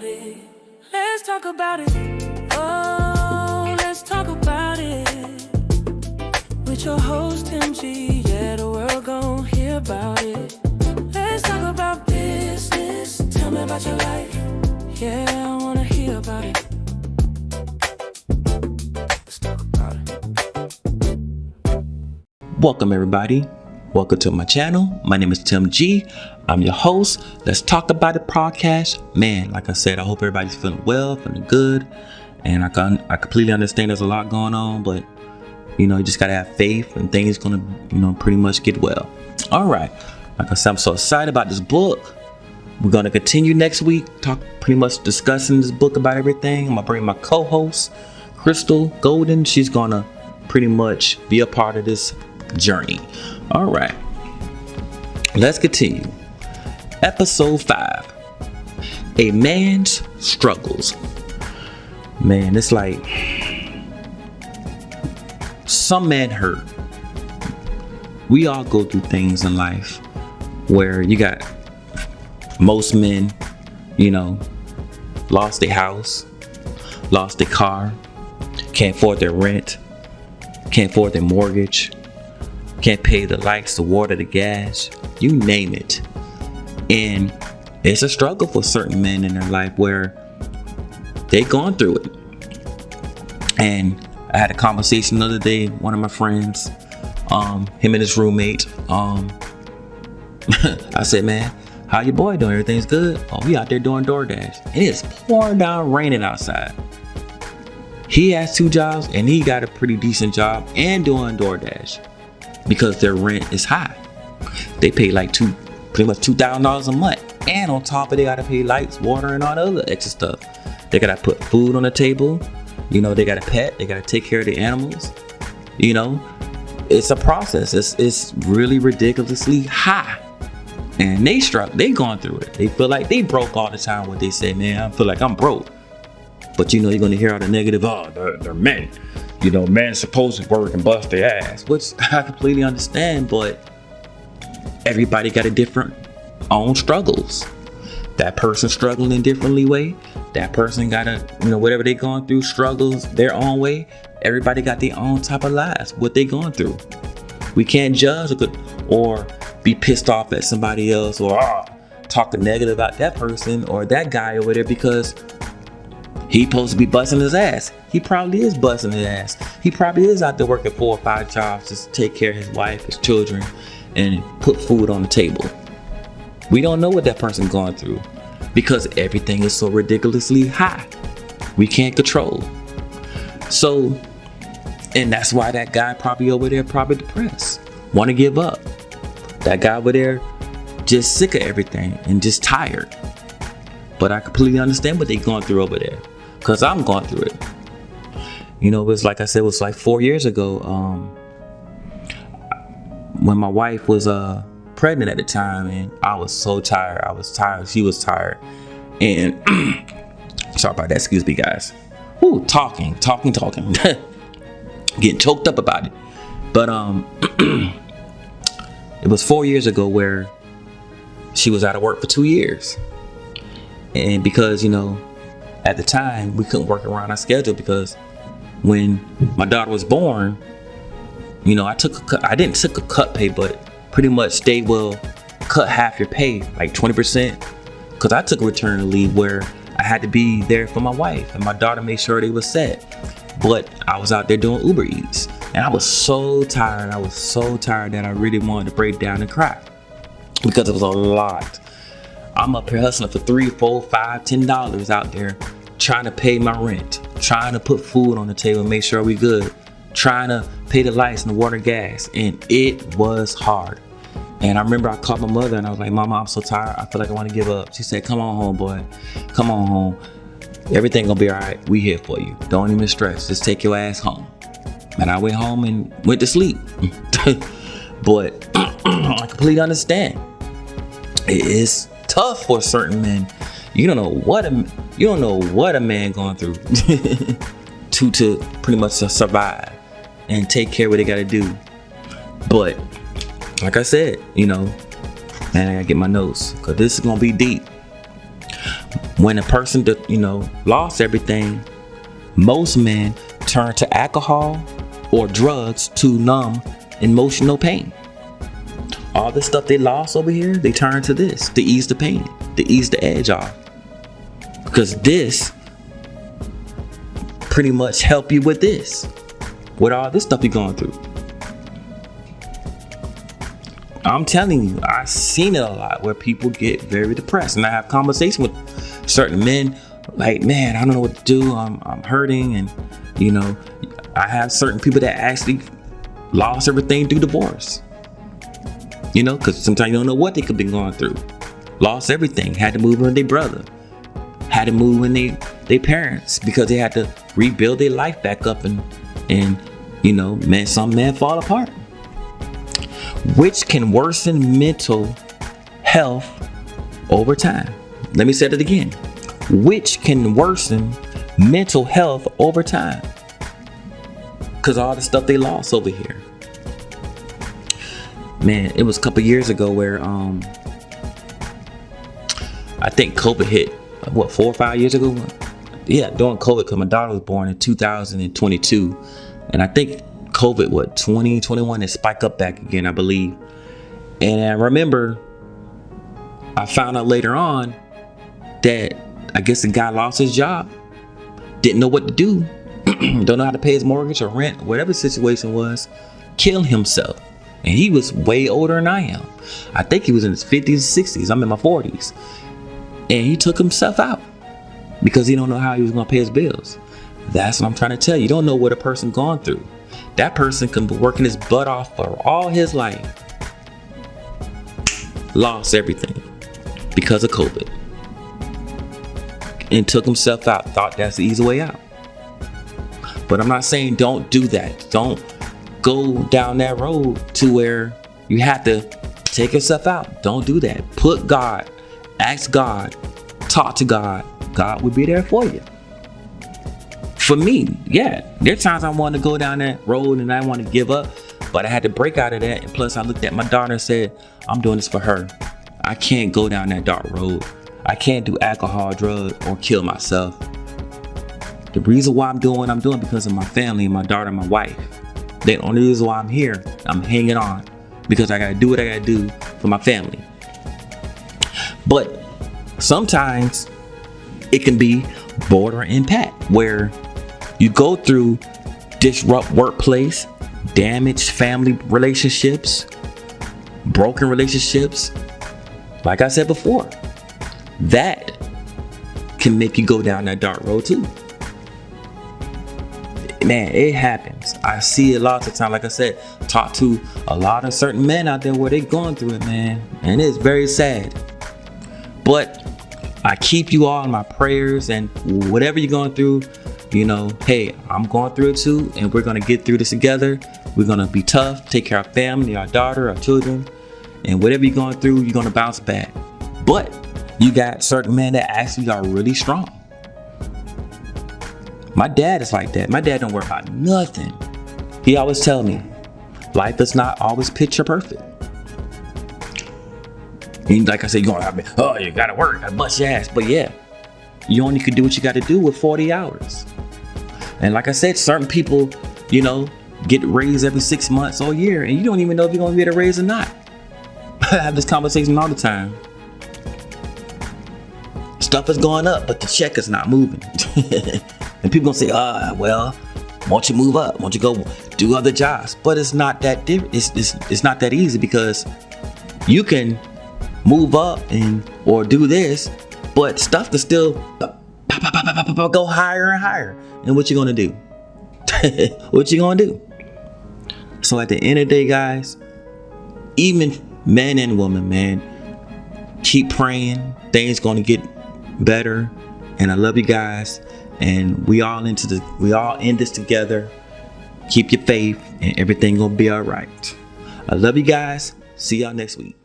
about it. Let's talk about it. Oh, let's talk about it. With your host, Tim G. Yeah, the world gon' hear about it. Let's talk about business. Tell me about your life. Yeah, I wanna hear about it. Let's talk about it. Welcome everybody. Welcome to my channel. My name is Tim G. I'm your host. Let's talk about it podcast. Man, like I said, I hope everybody's feeling well, feeling good. And I completely understand there's a lot going on, but you just gotta have faith and things gonna, pretty much get well. All right. Like I said, I'm so excited about this book. We're gonna continue next week, pretty much discussing this book about everything. I'm gonna bring my co-host, Crystal Golden. She's gonna pretty much be a part of this journey. All right, let's continue. Episode 5, A Man's Struggles. Man, it's like some men hurt. We all go through things in life where you got most men, lost their house, lost their car, can't afford their rent, can't afford their mortgage, can't pay the lights, the water, the gas, you name it. And it's a struggle for certain men in their life where they've gone through it. And I had a conversation the other day, one of my friends, him and his roommate, I said, man, how your boy doing? Everything's good? Oh, we out there doing DoorDash. And it's pouring down raining outside. He has 2 jobs and he got a pretty decent job and doing DoorDash. Because their rent is high. They pay like pretty much $2,000 a month. And on top of it, they gotta pay lights, water, and all the other extra stuff. They gotta put food on the table. They got a pet. They gotta take care of the animals. It's a process. It's really ridiculously high. And they going through it. They feel like they broke all the time. What they say, man, I feel like I'm broke. But you're gonna hear all the negative, they're men. Men supposed to work and bust their ass, which I completely understand, but everybody got a different own struggles. That person struggling in differently way. That person got whatever they going through, struggles their own way. Everybody got their own type of lives, what they going through. We can't judge or be pissed off at somebody else or talk negative about that person or that guy over there because he supposed to be busting his ass. He probably is busting his ass. He probably is out there working 4 or 5 jobs just to take care of his wife, his children, and put food on the table. We don't know what that person's going through because everything is so ridiculously high. We can't control. So, and that's why that guy probably over there probably depressed, want to give up. That guy over there just sick of everything and just tired. But I completely understand what they're going through over there. Because I'm going through it. It was like I said, it was like 4 years ago. When my wife was pregnant at the time, and I was so tired. I was tired. She was tired. And sorry about that. Excuse me, guys. Woo, talking. Getting choked up about it. But it was 4 years ago where she was out of work for 2 years. And because, at the time, we couldn't work around our schedule because when my daughter was born, I didn't take a cut pay, but pretty much they will cut half your pay, like 20%. Because I took a maternity leave where I had to be there for my wife and my daughter made sure they were set. But I was out there doing Uber Eats and I was so tired. That I really wanted to break down and cry because it was a lot. I'm up here hustling for $3, $4, $5, $10 out there, trying to pay my rent, trying to put food on the table, make sure we good, trying to pay the lights and the water, gas, and it was hard. And I remember I called my mother and I was like, Mama, I'm so tired. I feel like I want to give up. She said, come on home, boy. Come on home. Everything gonna be all right. We here for you. Don't even stress. Just take your ass home. And I went home and went to sleep. But I completely understand. It is tough for certain men. You don't know what a man going through to pretty much survive and take care of what they gotta do. But like I said, man, I gotta get my notes because this is gonna be deep. When a person that, lost everything, most men turn to alcohol or drugs to numb emotional pain. All the stuff they lost over here, they turn to this to ease the pain, to ease the edge off. Because this pretty much help you with this, with all this stuff you're going through. I'm telling you, I've seen it a lot where people get very depressed, and I have conversations with certain men like, man, I don't know what to do. I'm hurting, and I have certain people that actually lost everything through divorce. Because sometimes you don't know what they could be going through. Lost everything, had to move in with their brother, had to move in their parents because they had to rebuild their life back up, and some men fall apart, which can worsen mental health over time. Let me say it again. Which can worsen mental health over time. Because all the stuff they lost over here. Man, it was a couple years ago where I think COVID hit, 4 or 5 years ago? Yeah, during COVID, because my daughter was born in 2022. And I think COVID, 2021, it spiked up back again, I believe. And I remember I found out later on that I guess the guy lost his job, didn't know what to do, don't know how to pay his mortgage or rent, whatever the situation was, killed himself. And he was way older than I am. I think he was in his 50s, 60s. I'm in my 40s. And he took himself out because he don't know how he was going to pay his bills. That's what I'm trying to tell you. You don't know what a person gone through. That person can be working his butt off for all his life. Lost everything because of COVID. And took himself out. Thought that's the easy way out. But I'm not saying don't do that. Don't go down that road to where you have to take yourself out. Don't do that. Put God, ask God, talk to God. God will be there for you. For me, yeah, there are times I want to go down that road and I want to give up, but I had to break out of that. And plus I looked at my daughter and said, I'm doing this for her. I can't go down that dark road. I can't do alcohol, drugs, or kill myself. The reason why I'm doing what I'm doing because of my family, my daughter, and my wife. The only reason why I'm here, I'm hanging on because I gotta do what I gotta do for my family. But sometimes it can be border impact where you go through disrupt workplace, damaged family relationships, broken relationships. Like I said before, that can make you go down that dark road too. Man, it happens. I see it lots of time. Like I said, talk to a lot of certain men out there where they going through it, man. And it's very sad. But I keep you all in my prayers, and whatever you're going through, hey, I'm going through it too, and we're going to get through this together. We're going to be tough, take care of our family, our daughter, our children, and whatever you're going through, you're going to bounce back. But you got certain men that actually are really strong. My dad is like that. My dad don't worry about nothing. He always tell me, life is not always picture perfect. And like I said, you gotta work, gotta bust your ass. But yeah, you only can do what you gotta do with 40 hours. And like I said, certain people, get raised every 6 months or a year, and you don't even know if you're gonna get a raise or not. I have this conversation all the time. Stuff is going up, but the check is not moving. And people gonna say, why don't you move up? Why don't you go do other jobs? But it's not that it's not that easy, because you can move up or do this, but stuff can still go higher and higher. And what you gonna do? What you gonna do? So at the end of the day, guys, even men and women, man, keep praying. Things gonna get better. And I love you guys. And we all in this together. Keep your faith, and everything gonna be all right. I love you guys. See y'all next week.